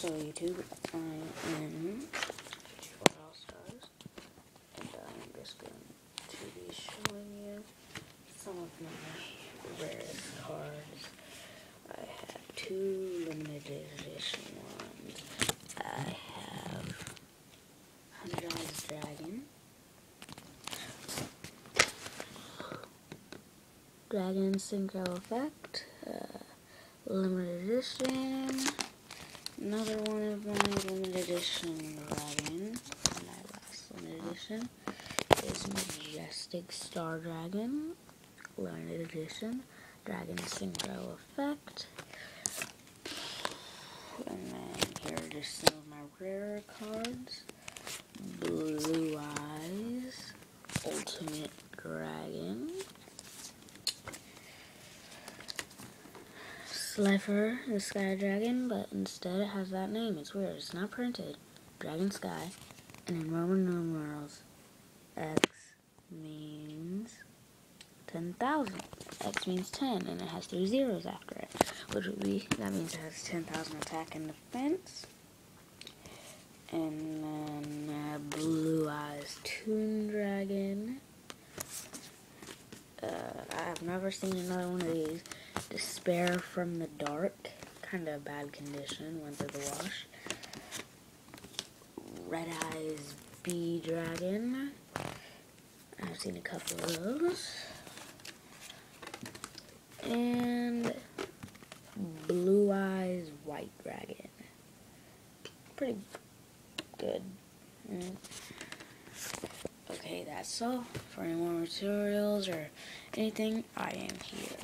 So YouTube, I am All Stars, and I'm just going to be showing you some of my rarest cards. I have two limited edition ones. I have $100 Dragon, Dragon Synchro Effect, limited edition. Another one of my limited edition Dragon, my last limited edition, is Majestic Star Dragon, limited edition, Dragon Synchro Effect. And then here are just some of my rarer cards. Blue Eyes, Ultimate Dragon. Slifer, the Sky Dragon, but instead it has that name. It's weird. It's not printed. Dragon Sky. And in Roman numerals, X means 10,000. X means 10, and it has 3 zeros after it, which would be, that means it has 10,000 attack and defense. And then Blue Eyes Toon Dragon. I've never seen another one of these. Despair from the Dark. Kind of bad condition. Went through the wash. Red Eyes Bee Dragon. I've seen a couple of those. And Blue Eyes White Dragon. Pretty good. Okay, that's all. For any more materials or anything, I am here.